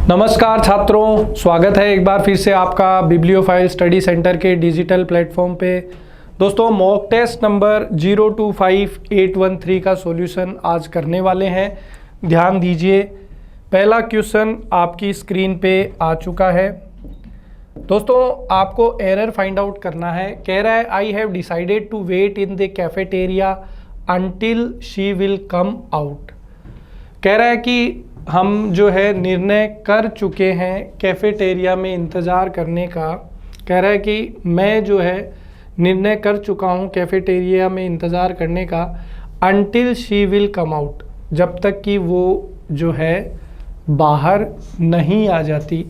नमस्कार छात्रों, स्वागत है एक बार फिर से आपका बिब्लियोफाइल स्टडी सेंटर के डिजिटल प्लेटफॉर्म पे। दोस्तों, मॉक टेस्ट नंबर 025813 का सॉल्यूशन आज करने वाले हैं। ध्यान दीजिए, पहला क्वेश्चन आपकी स्क्रीन पे आ चुका है। दोस्तों, आपको एरर फाइंड आउट करना है। कह रहा है I have decided to wait in the cafeteria until she will come out. कह रहा है कि हम जो है निर्णय कर चुके हैं कैफेटेरिया में इंतज़ार करने का। कह रहा है कि मैं जो है निर्णय कर चुका हूँ कैफेटेरिया में इंतज़ार करने का until she will come out, जब तक कि वो जो है बाहर नहीं आ जाती।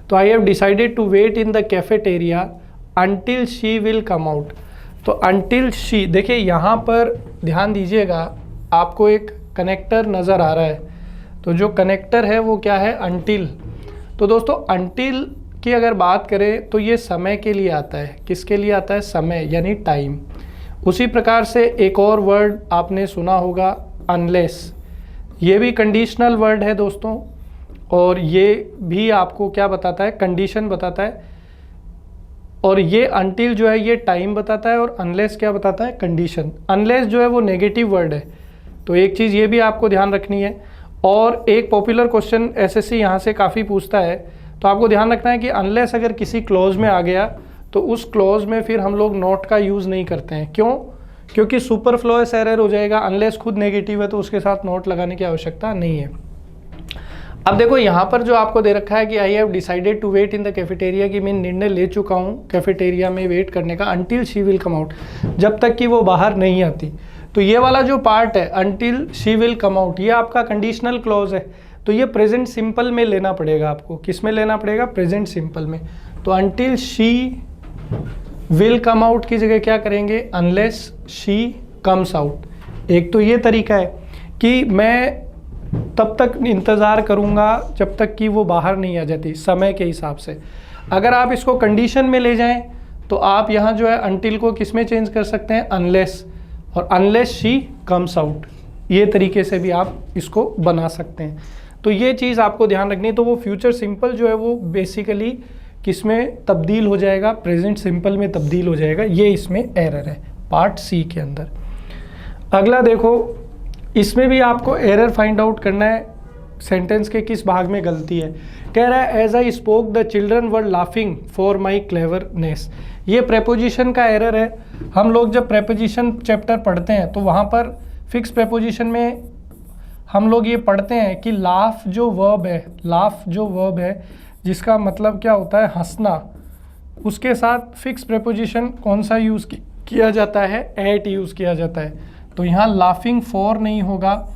तो I have decided to wait in the cafeteria until she will come out. तो अंटिल शी, देखिए यहाँ पर ध्यान दीजिएगा, आपको एक कनेक्टर नज़र आ रहा है। तो जो कनेक्टर है वो क्या है? अंटिल। तो दोस्तों, अंटिल की अगर बात करें तो ये समय के लिए आता है। किसके लिए आता है? समय, यानी टाइम। उसी प्रकार से एक और वर्ड आपने सुना होगा, अनलेस। ये भी कंडीशनल वर्ड है दोस्तों, और ये भी आपको क्या बताता है? कंडीशन बताता है। और ये अंटिल जो है ये टाइम बताता है, और अनलेस क्या बताता है? कंडीशन। अनलेस जो है वो नेगेटिव वर्ड है, तो एक चीज़ ये भी आपको ध्यान रखनी है। और एक पॉपुलर क्वेश्चन एसएससी यहाँ से काफ़ी पूछता है, तो आपको ध्यान रखना है कि अनलेस अगर किसी क्लॉज में आ गया तो उस क्लॉज में फिर हम लोग नॉट का यूज़ नहीं करते हैं। क्यों? क्योंकि सुपरफ्लुअस एरर हो जाएगा। अनलेस खुद नेगेटिव है तो उसके साथ नॉट लगाने की आवश्यकता नहीं है। अब देखो यहाँ पर जो आपको दे रखा है कि I have decided to wait in the cafeteria, कि मैं निर्णय ले चुका हूँ कैफेटेरिया में वेट करने का until she will come out, जब तक कि वो बाहर नहीं आती। तो ये वाला जो पार्ट है until she will come out, ये आपका कंडीशनल क्लॉज है। तो ये प्रेजेंट सिंपल में लेना पड़ेगा आपको। किस में लेना पड़ेगा? प्रेजेंट सिंपल में। तो until she will come out की जगह क्या करेंगे? Unless she comes out. एक तो ये तरीका है कि मैं तब तक इंतज़ार करूँगा जब तक कि वो बाहर नहीं आ जाती, समय के हिसाब से। अगर आप इसको कंडीशन में ले जाएं तो आप यहाँ जो है अंटिल को किस में चेंज कर सकते हैं? अनलेस, और अनलेस शी कम्स आउट। ये तरीके से भी आप इसको बना सकते हैं। तो ये चीज़ आपको ध्यान रखनी है। तो वो फ्यूचर सिंपल जो है वो बेसिकली किस में तब्दील हो जाएगा? प्रेजेंट सिंपल में तब्दील हो जाएगा। ये इसमें एरर है पार्ट सी के अंदर। अगला देखो, इसमें भी आपको एरर फाइंड आउट करना है, सेंटेंस के किस भाग में गलती है। कह रहा है as I spoke the children were laughing for my cleverness. ये प्रेपोजिशन का एरर है। हम लोग जब प्रेपोजिशन चैप्टर पढ़ते हैं तो वहाँ पर फिक्स प्रेपोजिशन में हम लोग ये पढ़ते हैं कि लाफ जो वर्ब है, लाफ जो वर्ब है जिसका मतलब क्या होता है? हंसना, उसके साथ फिक्स प्रेपोजिशन कौन सा यूज़ किया जाता है? एट यूज़ किया जाता है। तो यहाँ लाफिंग फॉर नहीं होगा,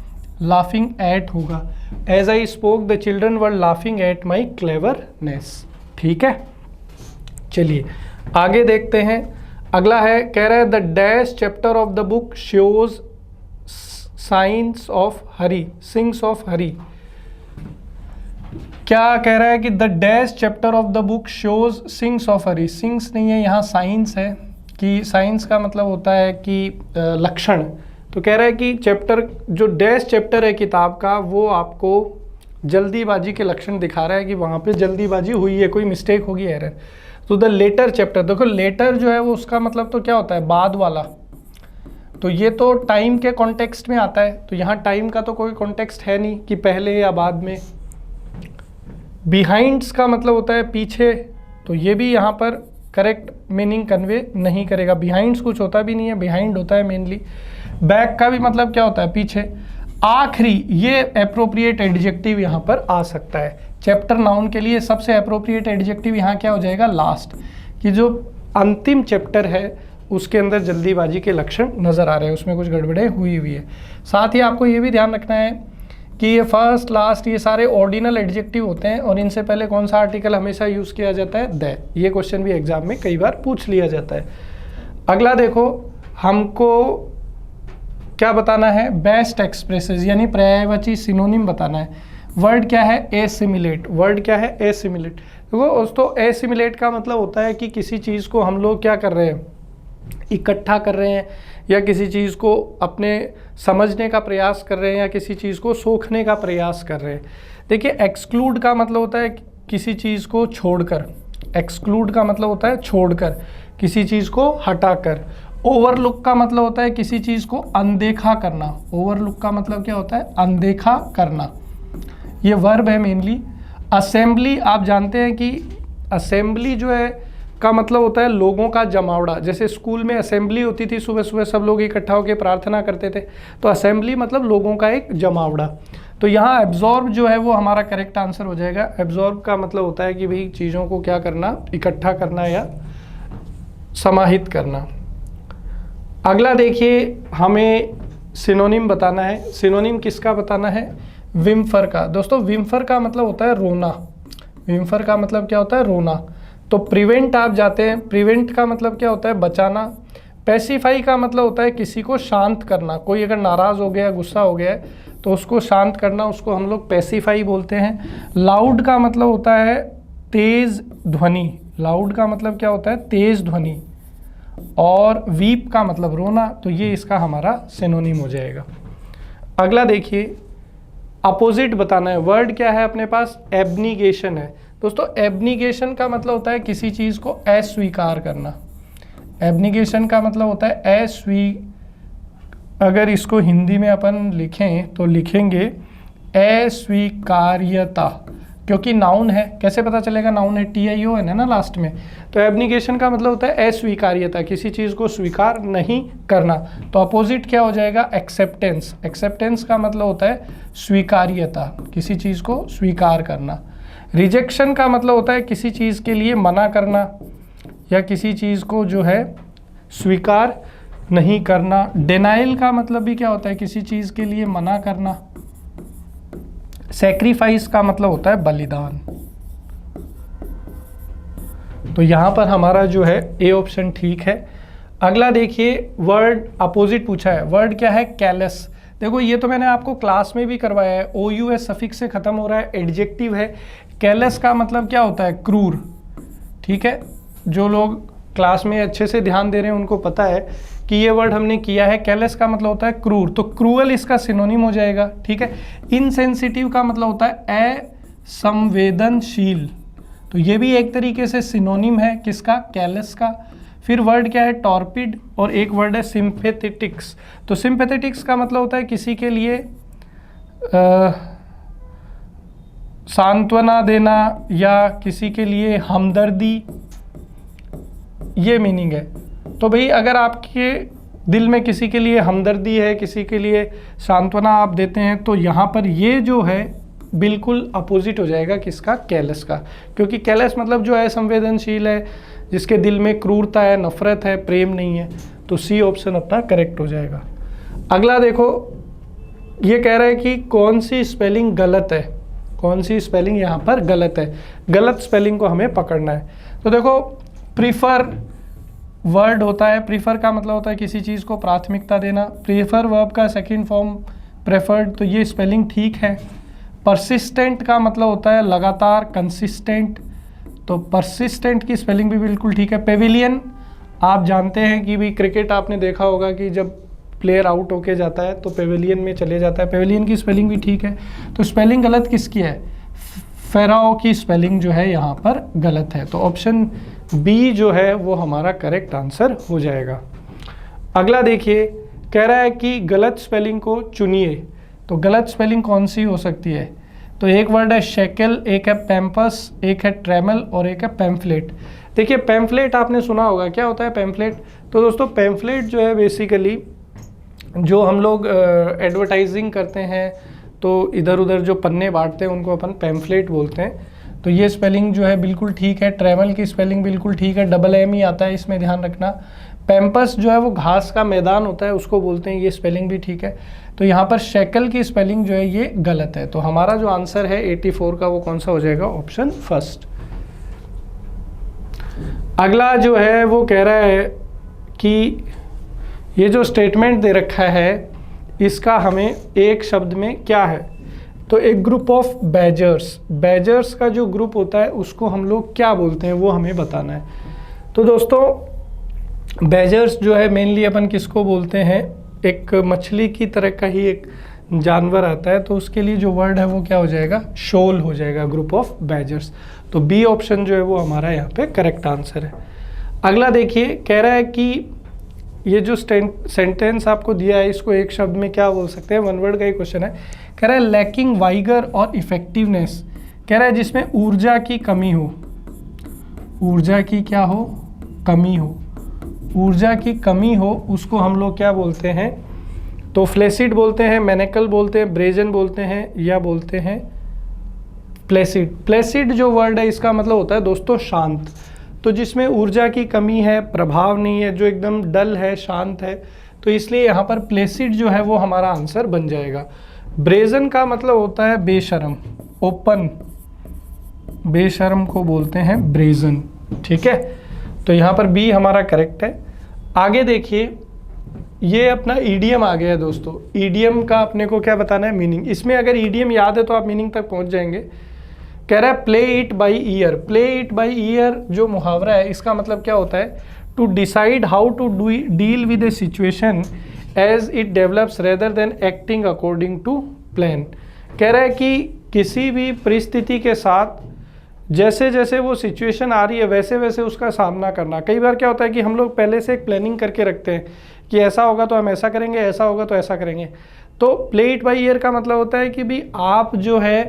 लाफिंग एट होगा। As I spoke the children were laughing at my cleverness. ठीक है, चलिए आगे देखते हैं। अगला है, कह रहा है the dash chapter of the book shows science of hurry, sings of hurry. क्या कह रहा है कि the dash chapter of the book shows sings of hurry. Sings नहीं है, यहाँ साइंस है, कि साइंस का मतलब होता है कि लक्षण। तो कह रहा है कि चैप्टर जो डैश चैप्टर है किताब का, वो आपको जल्दीबाजी के लक्षण दिखा रहा है कि वहाँ पे जल्दीबाजी हुई है, कोई मिस्टेक होगी, एरर। तो द लेटर चैप्टर, देखो लेटर जो है वो उसका मतलब तो क्या होता है? बाद वाला। तो ये तो टाइम के कॉन्टेक्स्ट में आता है। तो यहाँ टाइम का तो कोई कॉन्टेक्स्ट है नहीं कि पहले या बाद में। बिहाइंड्स का मतलब होता है पीछे, तो ये भी यहाँ पर करेक्ट मीनिंग कन्वे नहीं करेगा। बिहाइंड्स कुछ होता भी नहीं है, बिहाइंड होता है मेनली। बैक का भी मतलब क्या होता है? पीछे। आखिरी, ये एप्रोप्रिएट एडजेक्टिव यहाँ पर आ सकता है। चैप्टर नाउन के लिए सबसे एप्रोप्रिएट एडजेक्टिव यहाँ क्या हो जाएगा? लास्ट, कि जो अंतिम चैप्टर है उसके अंदर जल्दीबाजी के लक्षण नज़र आ रहे हैं, उसमें कुछ गड़बड़े हुई है। साथ ही आपको ये भी ध्यान रखना है कि ये फर्स्ट, लास्ट, ये सारे ऑर्डिनल एडजेक्टिव होते हैं, और इनसे पहले कौन सा आर्टिकल हमेशा यूज़ किया जाता है? द। ये क्वेश्चन भी एग्जाम में कई बार पूछ लिया जाता है। अगला देखो, हमको क्या बताना है? बेस्ट एक्सप्रेसेस, यानी पर्यायवाची सिनोनिम बताना है। वर्ड क्या है? एसिमिलेट। वर्ड क्या है? एसिमिलेट। देखो दोस्तों, एसिमिलेट का मतलब होता है कि किसी चीज़ को हम लोग क्या कर रहे हैं? इकट्ठा कर रहे हैं, या किसी चीज़ को अपने समझने का प्रयास कर रहे हैं, या किसी चीज़ को सोखने का प्रयास कर रहे हैं। देखिए एक्सक्लूड का मतलब होता है किसी चीज़ को छोड़कर, एक्सक्लूड का मतलब होता है छोड़कर, किसी चीज़ को हटाकर। ओवरलुक का मतलब होता है किसी चीज़ को अनदेखा करना, ओवरलुक का मतलब क्या होता है, अनदेखा करना, ये वर्ब है मेनली। असेंबली, आप जानते हैं कि असेंबली जो है का मतलब होता है लोगों का जमावड़ा। जैसे स्कूल में असेंबली होती थी, सुबह सुबह सब लोग इकट्ठा होकर प्रार्थना करते थे, तो असेंबली मतलब लोगों का एक जमावड़ा। तो यहाँ एब्जॉर्ब जो है वो हमारा करेक्ट आंसर हो जाएगा। एब्जॉर्ब का मतलब होता है कि भाई चीज़ों को क्या करना, इकट्ठा करना या समाहित करना। अगला देखिए, हमें सिनोनिम बताना है। सिनोनिम किसका बताना है, विम्फर का। दोस्तों विम्फर का मतलब होता है रोना, विम्फर का मतलब क्या होता है, रोना। तो प्रिवेंट आप जाते हैं, प्रिवेंट का मतलब क्या होता है, बचाना। पैसिफाई का मतलब होता है किसी को शांत करना, कोई अगर नाराज़ हो गया, गुस्सा हो गया है तो उसको शांत करना, उसको हम लोग पैसिफाई बोलते हैं। लाउड का मतलब होता है तेज़ ध्वनि, लाउड का मतलब क्या होता है, तेज़ ध्वनि। और वीप का मतलब रोना, तो ये इसका हमारा सिनोनिम हो जाएगा। अगला देखिए, अपोजिट बताना है। वर्ड क्या है अपने पास, एब्निगेशन है। दोस्तों एब्निगेशन का मतलब होता है किसी चीज़ को अस्वीकार करना, एब्निगेशन का मतलब होता है अगर इसको हिंदी में अपन लिखें तो लिखेंगे अस्वीकार्यता, क्योंकि नाउन है, कैसे पता चलेगा नाउन है, TIO है ना लास्ट में। तो एब्निगेशन का मतलब होता है अस्वीकार्यता, किसी चीज़ को स्वीकार नहीं करना। तो अपोजिट क्या हो जाएगा, एक्सेप्टेंस। एक्सेप्टेंस का मतलब होता है स्वीकार्यता, किसी चीज़ को स्वीकार करना। रिजेक्शन का मतलब होता है किसी चीज़ के लिए मना करना या किसी चीज़ को जो है स्वीकार नहीं करना। डिनाइल का मतलब भी क्या होता है, किसी चीज़ के लिए मना करना। सैक्रिफाइस का मतलब होता है बलिदान। तो यहाँ पर हमारा जो है ए ऑप्शन ठीक है। अगला देखिए, वर्ड अपोजिट पूछा है। वर्ड क्या है, कैलेस। देखो ये तो मैंने आपको क्लास में भी करवाया है, OUS सफिक्स से खत्म हो रहा है, एडजेक्टिव है। कैलेस का मतलब क्या होता है, क्रूर। ठीक है, जो लोग क्लास में अच्छे से ध्यान दे रहे हैं उनको पता है कि ये वर्ड हमने किया है। कैलेस का मतलब होता है क्रूर, तो क्रूअल इसका सिनोनिम हो जाएगा। ठीक है, इनसेंसिटिव का मतलब होता है असंवेदनशील, तो ये भी एक तरीके से सिनोनिम है किसका, कैलेस का। फिर वर्ड क्या है, टॉर्पिड, और एक वर्ड है सिंपैथेटिक्स। तो सिंपैथेटिक्स का मतलब होता है किसी के लिए सांत्वना देना या किसी के लिए हमदर्दी, ये मीनिंग है। तो भाई अगर आपके दिल में किसी के लिए हमदर्दी है, किसी के लिए सांत्वना आप देते हैं, तो यहाँ पर ये जो है बिल्कुल अपोजिट हो जाएगा किसका, कैलेस का। क्योंकि कैलेस मतलब जो है संवेदनशील है, जिसके दिल में क्रूरता है, नफरत है, प्रेम नहीं है। तो सी ऑप्शन अपना करेक्ट हो जाएगा। अगला देखो, ये कह रहा है कि कौन सी स्पेलिंग गलत है, कौन सी स्पेलिंग यहाँ पर गलत है। गलत स्पेलिंग को हमें पकड़ना है। तो देखो, प्रीफर वर्ड होता है, प्रीफर का मतलब होता है किसी चीज़ को प्राथमिकता देना। प्रीफर वर्ब का सेकंड फॉर्म प्रेफर्ड, तो ये स्पेलिंग ठीक है। परसिस्टेंट का मतलब होता है लगातार, कंसिस्टेंट, तो परसिस्टेंट की स्पेलिंग भी बिल्कुल ठीक है। पेविलियन, आप जानते हैं कि भी क्रिकेट आपने देखा होगा कि जब प्लेयर आउट होके जाता है तो पेविलियन में चले जाता है, पेविलियन की स्पेलिंग भी ठीक है। तो स्पेलिंग गलत किसकी है, फेराओ की स्पेलिंग जो है यहाँ पर गलत है। तो ऑप्शन बी जो है वो हमारा करेक्ट आंसर हो जाएगा। अगला देखिए, कह रहा है कि गलत स्पेलिंग को चुनिए। तो गलत स्पेलिंग कौन सी हो सकती है, तो एक वर्ड है शेकल, एक है पैम्पस, एक है ट्रेमल और एक है पैम्फलेट। देखिए पैम्फलेट आपने सुना होगा, क्या होता है पैम्फलेट। तो दोस्तों पैम्फलेट जो है बेसिकली जो हम लोग एडवर्टाइजिंग करते हैं, तो इधर उधर जो पन्ने बांटते हैं उनको अपन पैम्फलेट बोलते हैं। तो ये स्पेलिंग जो है बिल्कुल ठीक है। ट्रेमल की स्पेलिंग बिल्कुल ठीक है, डबल एम ही आता है, इसमें ध्यान रखना। पैम्पस जो है वो घास का मैदान होता है, उसको बोलते हैं, ये स्पेलिंग भी ठीक है। तो यहाँ पर शेकल की स्पेलिंग जो है ये गलत है। तो हमारा जो आंसर है 84 का वो कौन सा हो जाएगा, ऑप्शन फर्स्ट। अगला जो है वो कह रहा है कि ये जो स्टेटमेंट दे रखा है इसका हमें एक शब्द में क्या है। तो एक ग्रुप ऑफ बैजर्स, बैजर्स का जो ग्रुप होता है उसको हम लोग क्या बोलते हैं वो हमें बताना है। तो दोस्तों बैजर्स जो है मेनली अपन किसको बोलते हैं, एक मछली की तरह का ही एक जानवर आता है तो उसके लिए जो वर्ड है वो क्या हो जाएगा, शोल हो जाएगा, ग्रुप ऑफ बैजर्स। तो बी ऑप्शन जो है वो हमारा यहाँ पे करेक्ट आंसर है। अगला देखिए, कह रहा है कि ये जो सेंटेंस आपको दिया है इसको एक शब्द में क्या बोल सकते हैं, वन वर्ड का ही क्वेश्चन है। कह रहा है लैकिंग वाइगर और इफेक्टिवनेस, कह रहा है जिसमें ऊर्जा की कमी हो, ऊर्जा की क्या हो, कमी हो, ऊर्जा की कमी हो, उसको हम लोग क्या बोलते हैं, तो फ्लेसिड बोलते हैं, मैनेकल बोलते हैं, ब्रेजन बोलते हैं, या बोलते हैं प्लेसिड। प्लेसिड जो वर्ड है इसका मतलब होता है दोस्तों शांत। तो जिसमें ऊर्जा की कमी है, प्रभाव नहीं है, जो एकदम डल है, शांत है, तो इसलिए यहाँ पर प्लेसिड जो है वो हमारा आंसर बन जाएगा। ब्रेजन का मतलब होता है बेशर्म, ओपन, बेशर्म को बोलते हैं ब्रेजन। ठीक है, तो यहाँ पर बी हमारा करेक्ट है। आगे देखिए, ये अपना ईडियम आ गया है दोस्तों। ईडियम का अपने को क्या बताना है, मीनिंग। इसमें अगर ईडियम याद है तो आप मीनिंग तक पहुंच जाएंगे। कह रहा है play it by ear. Play it by ear जो मुहावरा है इसका मतलब क्या होता है, to decide how to deal with a situation as it develops rather than acting according to plan. कह रहा है कि किसी भी परिस्थिति के साथ जैसे जैसे वो सिचुएशन आ रही है वैसे वैसे उसका सामना करना। कई बार क्या होता है कि हम लोग पहले से एक प्लानिंग करके रखते हैं कि ऐसा होगा तो हम ऐसा करेंगे, ऐसा होगा तो ऐसा करेंगे। तो प्ले इट बाई ईयर का मतलब होता है कि भी आप जो है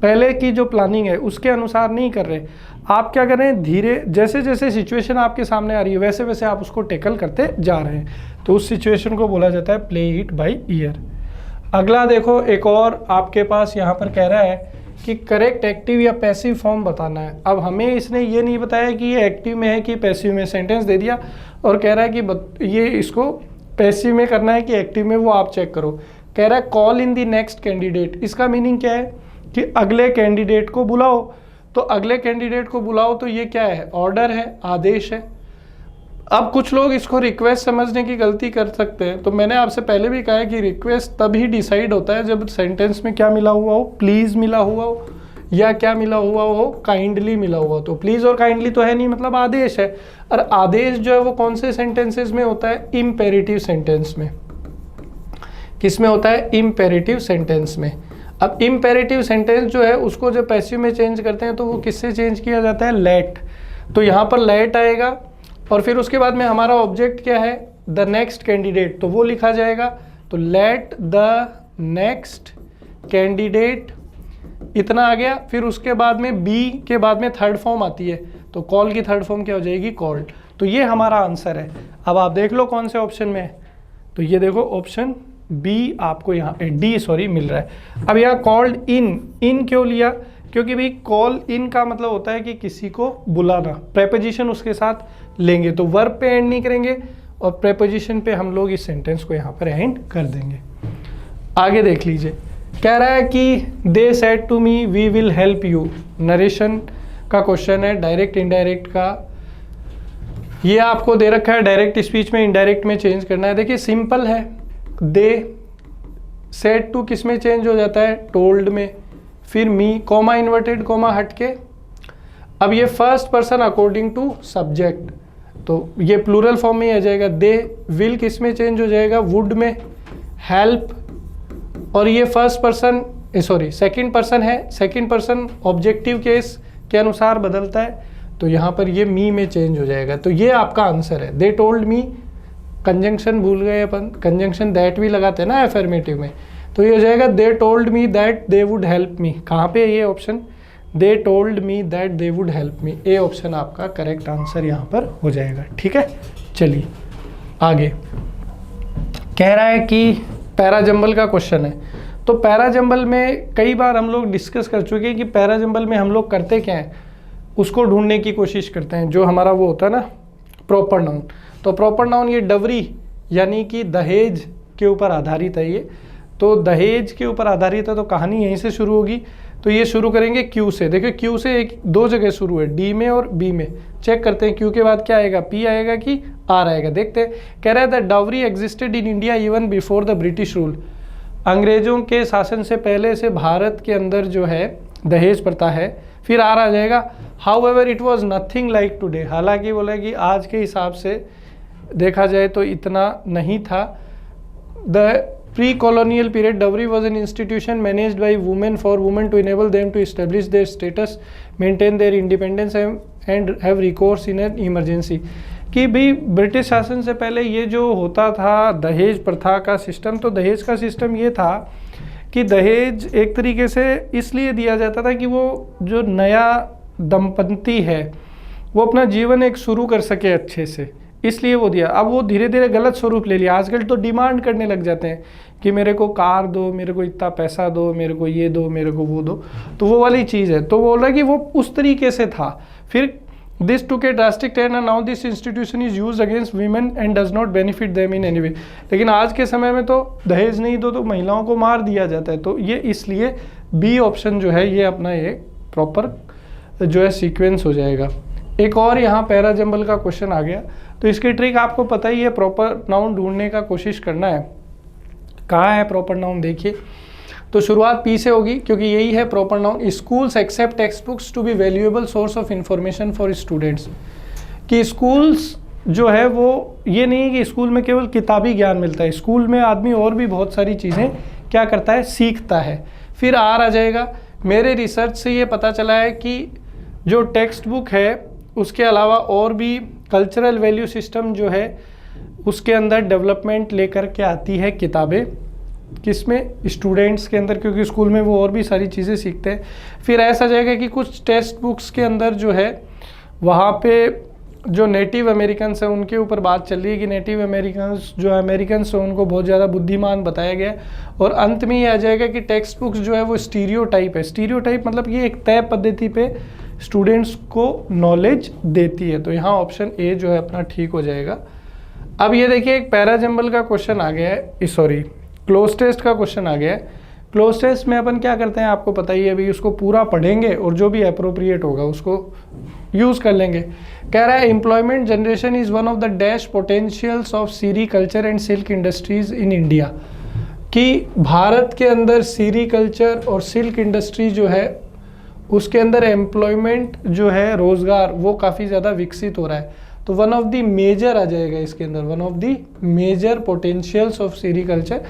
पहले की जो प्लानिंग है उसके अनुसार नहीं कर रहे, आप क्या कर रहे हैं, धीरे जैसे जैसे सिचुएशन आपके सामने आ रही है वैसे वैसे आप उसको टेकल करते जा रहे हैं। तो उस सिचुएशन को बोला जाता है प्ले इट बाई ईयर। अगला देखो, एक और आपके पास यहाँ पर कह रहा है कि करेक्ट एक्टिव या पैसिव फॉर्म बताना है। अब हमें इसने ये नहीं बताया कि ये एक्टिव में है कि पैसिव में, सेंटेंस दे दिया और कह रहा है कि ये इसको पैसिव में करना है कि एक्टिव में, वो आप चेक करो। कह रहा है call in the next candidate. इसका मीनिंग क्या है कि अगले कैंडिडेट को बुलाओ। तो अगले कैंडिडेट को बुलाओ तो ये क्या है, ऑर्डर है, आदेश है। अब कुछ लोग इसको रिक्वेस्ट समझने की गलती कर सकते हैं। तो मैंने आपसे पहले भी कहा है कि रिक्वेस्ट तभी डिसाइड होता है जब सेंटेंस में क्या मिला हुआ हो, प्लीज़ मिला हुआ हो, या क्या मिला हुआ हो, काइंडली मिला हुआ हो। तो प्लीज़ और काइंडली तो है नहीं, मतलब आदेश है। और आदेश जो है वो कौन से सेंटेंसेस में होता है, इम्पेरेटिव सेंटेंस में। किस में होता है, इम्पेरेटिव सेंटेंस में। अब इम्पेरेटिव सेंटेंस जो है उसको जब पैसिव में चेंज करते हैं तो वो किससे चेंज किया जाता है, लेट। तो यहाँ पर लेट आएगा और फिर उसके बाद में हमारा ऑब्जेक्ट क्या है, द नेक्स्ट कैंडिडेट, तो वो लिखा जाएगा। तो लेट द नेक्स्ट कैंडिडेट, इतना आ गया। फिर उसके बाद में बी के बाद में थर्ड फॉर्म आती है, तो कॉल की थर्ड फॉर्म क्या हो जाएगी, कॉल्ड। तो ये हमारा आंसर है। अब आप देख लो कौन से ऑप्शन में है, तो ये देखो ऑप्शन बी आपको यहाँ डी सॉरी मिल रहा है। अब यहाँ कॉल्ड इन क्यों लिया, क्योंकि भाई कॉल इन का मतलब होता है कि किसी को बुलाना, प्रेपोजिशन उसके साथ लेंगे, तो वर्ब पे एंड नहीं करेंगे और प्रेपोजिशन पे हम लोग इस सेंटेंस को यहाँ पर एंड कर देंगे। आगे देख लीजिए, कह रहा है कि they said to me we will help you. Narration का क्वेश्चन है, डायरेक्ट इनडायरेक्ट का। ये आपको दे रखा है डायरेक्ट स्पीच में, इनडायरेक्ट में चेंज करना है। देखिए सिंपल है, दे सेड टू किस में चेंज हो जाता है, टोल्ड में। फिर मी, कॉमा इन्वर्टेड कॉमा हटके। अब ये first person according to subject, तो ये प्लूरल फॉर्म में आ जाएगा। दे विल किस में चेंज हो जाएगा, वुड में। हेल्प, और ये फर्स्ट पर्सन सेकंड पर्सन है, सेकंड पर्सन ऑब्जेक्टिव केस के अनुसार बदलता है, तो यहाँ पर ये मी में चेंज हो जाएगा। तो ये आपका आंसर है। दे टोल्ड मी, कंजंक्शन भूल गए अपन, कंजंक्शन दैट भी लगाते हैं ना अफर्मेटिव में, तो ये हो जाएगा they told me that they would help me. कहाँ पे ये option, they told me that they would help me. A option आपका करेक्ट आंसर यहाँ पर हो जाएगा। ठीक है, चलिए आगे। कह रहा है कि पैराजंबल का क्वेश्चन है। तो पैराजंबल में कई बार हम लोग डिस्कस कर चुके हैं कि पैराजंबल में हम लोग करते क्या हैं, उसको ढूंढने की कोशिश करते हैं, जो हमारा वो होता है ना प्रॉपर नाउन। तो प्रॉपर नाउन ये डवरी यानी कि दहेज के ऊपर आधारित है। ये तो दहेज के ऊपर आधारित है, तो कहानी यहीं से शुरू होगी। तो ये शुरू करेंगे क्यू से। देखिए क्यू से एक दो जगह शुरू है, डी में और बी में। चेक करते हैं क्यू के बाद क्या आएगा, पी आएगा कि आर आएगा, देखते हैं। कह रहा है that dowry existed in India even before the British rule. अंग्रेजों के शासन से पहले से भारत के अंदर जो है दहेज प्रथा है। फिर आर आ जाएगा, how ever it was nothing like today. हालांकि बोला कि आज के हिसाब से देखा जाए तो इतना नहीं था। The pre colonial period dowry was an institution managed by women for women to enable them to establish their status, maintain their independence and have recourse in an emergency. कि भाई ब्रिटिश शासन से पहले ये जो होता था दहेज प्रथा का सिस्टम, तो दहेज का सिस्टम ये था कि दहेज एक तरीके से इसलिए दिया जाता था कि वो जो नया दंपति है वो अपना जीवन एक शुरू कर सके अच्छे से, इसलिए वो दिया। अब वो धीरे धीरे गलत स्वरूप ले लिया। आजकल तो डिमांड करने लग जाते हैं कि मेरे को कार दो, मेरे को इतना पैसा दो, मेरे को ये दो, मेरे को वो दो, तो वो वाली चीज़ है। तो बोल रहा है कि वो उस तरीके से था। फिर this took A drastic turn and now this institution is used against women and does not benefit them in any way. लेकिन आज के समय में तो दहेज नहीं दो तो महिलाओं को मार दिया जाता है। तो ये इसलिए बी ऑप्शन जो है ये अपना ये प्रॉपर जो है सीक्वेंस हो जाएगा। एक और यहाँ पैरा जंबल का क्वेश्चन आ गया, तो इसकी ट्रिक आपको पता ही है, प्रॉपर नाउन ढूंढने का कोशिश करना है। कहाँ है प्रॉपर नाउन, देखिए। तो शुरुआत पी से होगी क्योंकि यही है proper noun. Schools accept text books to be valuable source of information for students. कि स्कूल्स जो है वो ये नहीं है कि स्कूल में केवल किताबी ज्ञान मिलता है, स्कूल में आदमी और भी बहुत सारी चीज़ें क्या करता है, सीखता है। फिर आर आ जाएगा। मेरे रिसर्च से ये पता चला है कि जो टेक्स्ट बुक है उसके अलावा और भी कल्चरल वैल्यू सिस्टम जो है उसके अंदर डेवलपमेंट लेकर के आती है किताबें, किसमें, स्टूडेंट्स के अंदर, क्योंकि स्कूल में वो और भी सारी चीज़ें सीखते हैं। फिर ऐसा जाएगा कि कुछ टेक्स्ट बुक्स के अंदर जो है वहाँ पे जो नेटिव अमेरिकन्स हैं उनके ऊपर बात चल रही है कि नेटिव अमेरिकन्स जो अमेरिकन्स हैं उनको बहुत ज़्यादा बुद्धिमान बताया गया। और अंत में ये आ जाएगा कि टेक्स्ट बुक्स जो है वो स्टीरियोटाइप है। स्टीरियोटाइप मतलब ये एक तय पद्धति पे स्टूडेंट्स को नॉलेज देती है। तो यहाँ ऑप्शन ए जो है अपना ठीक हो जाएगा। अब ये देखिए एक पैरा जंबल का क्वेश्चन आ गया है, सॉरी क्लोज टेस्ट का क्वेश्चन आ गया है। क्लोज टेस्ट में अपन क्या करते हैं आपको पता ही है, अभी उसको पूरा पढ़ेंगे और जो भी अप्रोप्रिएट होगा उसको यूज़ कर लेंगे। कह रहा है employment generation is one of the dash potentials of sericulture and silk industries in India. कि भारत के अंदर सीरी कल्चर और सिल्क इंडस्ट्री जो है उसके अंदर एम्प्लॉयमेंट जो है, रोज़गार, वो काफ़ी ज़्यादा विकसित हो रहा है। तो वन ऑफ द मेजर आ जाएगा इसके अंदर, one of the major potentials of sericulture.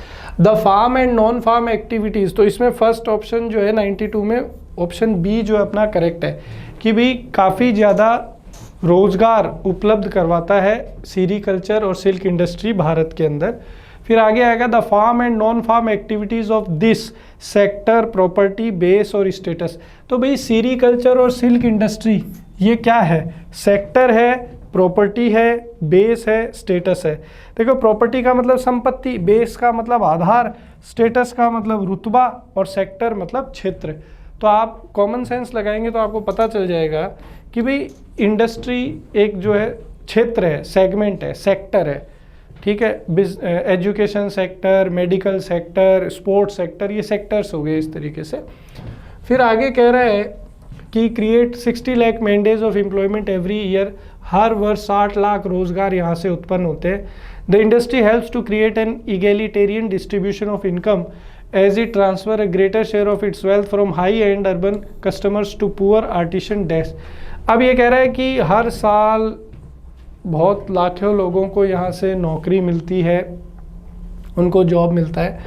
The farm and non farm activities, तो इसमें फर्स्ट ऑप्शन जो है 92 में ऑप्शन बी जो है अपना करेक्ट है कि भाई काफ़ी ज़्यादा रोज़गार उपलब्ध करवाता है सेरीकल्चर और सिल्क इंडस्ट्री भारत के अंदर। फिर आगे आएगा the farm and non farm activities of this sector, property, base और स्टेटस। तो भाई सेरीकल्चर और सिल्क इंडस्ट्री ये क्या है, सेक्टर है, प्रॉपर्टी है, बेस है, स्टेटस है। देखो प्रॉपर्टी का मतलब संपत्ति, बेस का मतलब आधार, स्टेटस का मतलब रुतबा और सेक्टर मतलब क्षेत्र। तो आप कॉमन सेंस लगाएंगे तो आपको पता चल जाएगा कि भाई इंडस्ट्री एक जो है क्षेत्र है, सेगमेंट है, सेक्टर है, ठीक है। Education sector, medical sector, sports sector, ये सेक्टर्स हो गए इस तरीके से। फिर आगे कह रहा है कि create 60 lakh mandays of employment every year, हर वर्ष 60 लाख रोजगार यहाँ से उत्पन्न होते हैं। The industry helps to create an egalitarian distribution of income as it transfer a greater share of its wealth from high end urban customers to poor artisan dash. अब ये कह रहा है कि हर साल बहुत लाखों लोगों को यहाँ से नौकरी मिलती है, उनको जॉब मिलता है,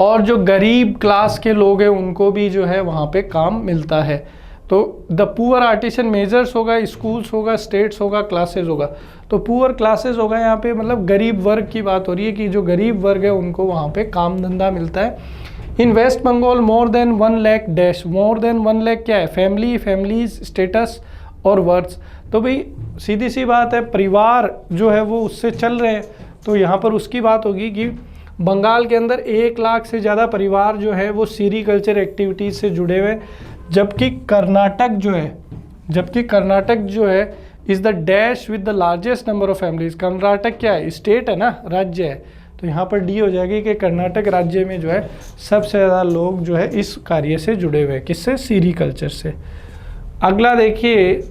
और जो गरीब क्लास के लोग हैं उनको भी जो है वहाँ पे काम मिलता है। तो द पुअर आर्टिसन मेजर्स होगा, स्कूल्स होगा, स्टेट्स होगा, क्लासेस होगा। तो पुअर क्लासेस होगा यहाँ पे मतलब गरीब वर्ग की बात हो रही है कि जो गरीब वर्ग है उनको वहाँ पे काम धंधा मिलता है। In West Bengal more than 1 lakh dash, more than 1 lakh क्या है, फैमिली, फैमिलीज, स्टेटस और वर्ड्स। तो भाई सीधी सी बात है, परिवार जो है वो उससे चल रहे हैं। तो यहाँ पर उसकी बात होगी कि बंगाल के अंदर 1 लाख से ज़्यादा परिवार जो है वो सेरीकल्चर एक्टिविटीज़ से जुड़े हुए, जबकि कर्नाटक जो है is the dash with the largest number of families. Karnataka क्या है, स्टेट है ना, राज्य है। तो यहाँ पर डी हो जाएगी कि कर्नाटक राज्य में जो है सबसे ज़्यादा लोग जो है इस कार्य से जुड़े हुए हैं, किससे, सेरीकल्चर से। अगला देखिए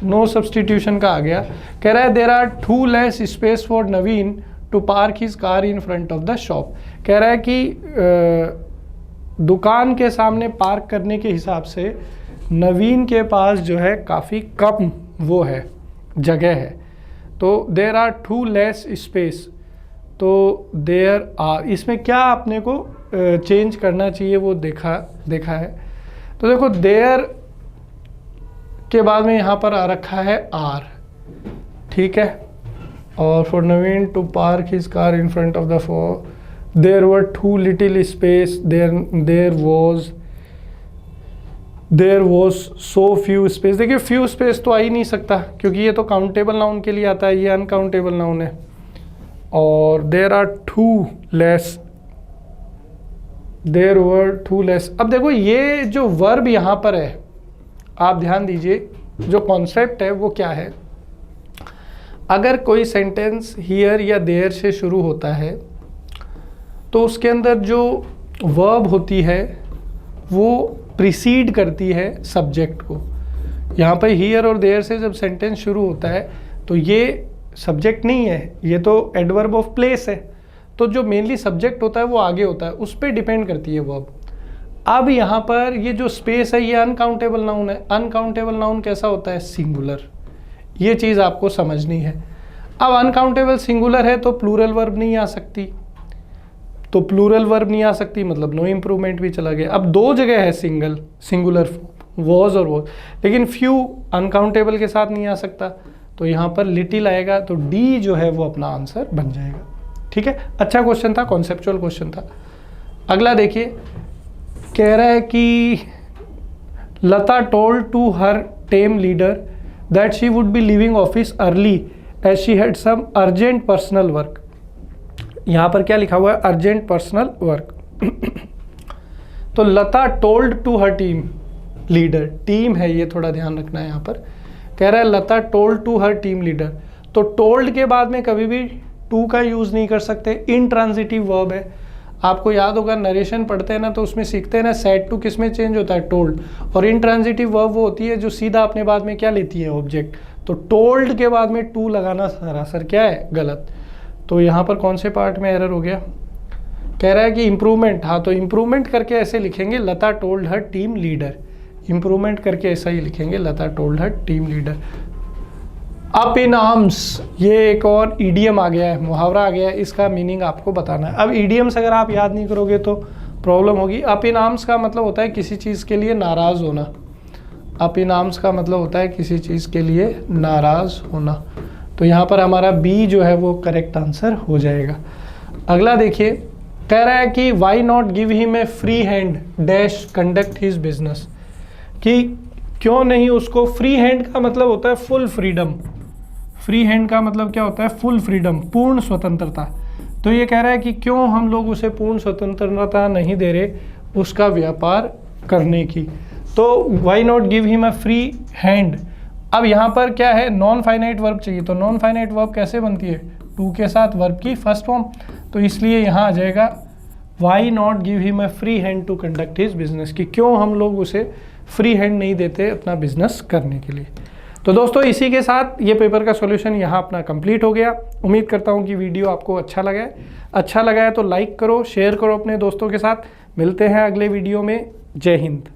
नो सब्सटीट्यूशन का आ गया। कह रहा है there are 2 less space for Naveen to park his car in front of the shop. कह रहा है कि दुकान के सामने पार्क करने के हिसाब से नवीन के पास जो है काफ़ी कम वो है, जगह है। तो देयर आर 2 लेस स्पेस तो देयर आर, इसमें क्या अपने को चेंज करना चाहिए वो देखा है। तो देखो देयर के बाद में यहाँ पर आ रखा है आर, ठीक है। और for Naveen to park his car in front of the for there were too little space, there was so few space. देखिए फ्यू स्पेस तो आ ही नहीं सकता क्योंकि ये तो काउंटेबल नाउन के लिए आता है, ये अनकाउंटेबल नाउन है। और देयर वर टू लेस। अब देखो ये जो वर्ब यहाँ पर है, आप ध्यान दीजिए, जो कॉन्सेप्ट है वो क्या है। अगर कोई सेंटेंस हियर या देयर से शुरू होता है तो उसके अंदर जो वर्ब होती है वो प्रीसीड करती है सब्जेक्ट को। यहाँ पर हियर और देयर से जब सेंटेंस शुरू होता है तो ये सब्जेक्ट नहीं है, ये तो एडवर्ब ऑफ प्लेस है। तो जो मेनली सब्जेक्ट होता है वो आगे होता है, उस पर डिपेंड करती है वर्ब। अब यहाँ पर ये जो स्पेस है ये अनकाउंटेबल नाउन है। अनकाउंटेबल नाउन कैसा होता है? सिंगुलर। ये चीज़ आपको समझनी है। अब अनकाउंटेबल सिंगुलर है तो प्लूरल वर्ब नहीं आ सकती, तो प्लूरल वर्ब नहीं आ सकती मतलब नो इम्प्रूवमेंट भी चला गया। अब दो जगह है सिंगुलर वॉज और वॉज, लेकिन फ्यू अनकाउंटेबल के साथ नहीं आ सकता, तो यहाँ पर लिटिल आएगा, तो डी जो है वो अपना आंसर बन जाएगा। ठीक है, अच्छा क्वेश्चन था, कॉन्सेप्चुअल क्वेश्चन था। अगला देखिए, कह रहा है कि Lata told to her team leader that she would be leaving office early as she had some urgent personal work. यहाँ पर क्या लिखा हुआ है? Urgent personal work. तो Lata told to her team leader, team है ये, थोड़ा ध्यान रखना है यहाँ पर। कह रहा है Lata told to her team leader, तो टोल्ड के बाद में कभी भी टू का यूज़ नहीं कर सकते, इंट्रांजिटिव वर्ब है। आपको याद होगा नरेशन पढ़ते हैं ना तो उसमें सीखते हैं ना सेड टू किस में चेंज होता है? टोल्ड। और इंट्रांजिटिव वर्ब वो होती है जो सीधा अपने बाद में क्या लेती है? ऑब्जेक्ट। तो टोल्ड के बाद में टू लगाना सरासर क्या है? गलत। तो यहाँ पर कौन से पार्ट में एरर हो गया? कह रहा है कि इम्प्रूवमेंट, हाँ तो इम्प्रूवमेंट करके ऐसे लिखेंगे Lata told her team leader, improvement करके ऐसा ही लिखेंगे Lata told her team leader. Up in arms, ये एक और ईडियम आ गया है, मुहावरा आ गया है, इसका मीनिंग आपको बताना है। अब ईडियम्स अगर आप याद नहीं करोगे तो प्रॉब्लम होगी। अप इन आर्म्स का मतलब होता है किसी चीज़ के लिए नाराज़ होना। अप इन आर्म्स का मतलब होता है किसी चीज़ के लिए नाराज़ होना। तो यहाँ पर हमारा बी जो है वो करेक्ट आंसर हो जाएगा। अगला देखिए, कह रहा है कि why not give him a free hand dash conduct his business, कि क्यों नहीं उसको, फ्री हैंड का मतलब होता है फुल फ्रीडम। फ्री हैंड का मतलब क्या होता है? फुल फ्रीडम, पूर्ण स्वतंत्रता। तो ये कह रहा है कि क्यों हम लोग उसे पूर्ण स्वतंत्रता नहीं दे रहे उसका व्यापार करने की। तो why not give him a free hand. अब यहाँ पर क्या है? नॉन फाइनाइट वर्ब चाहिए, तो नॉन फाइनाइट वर्ब कैसे बनती है? टू के साथ वर्ब की फर्स्ट फॉर्म, तो इसलिए यहाँ आ जाएगा why not give him a free hand to conduct his business, कि क्यों हम लोग उसे फ्री हैंड नहीं देते अपना बिजनेस करने के लिए। तो दोस्तों इसी के साथ ये पेपर का सॉल्यूशन यहाँ अपना कंप्लीट हो गया। उम्मीद करता हूँ कि वीडियो आपको अच्छा लगा है तो लाइक करो, शेयर करो अपने दोस्तों के साथ। मिलते हैं अगले वीडियो में। जय हिंद।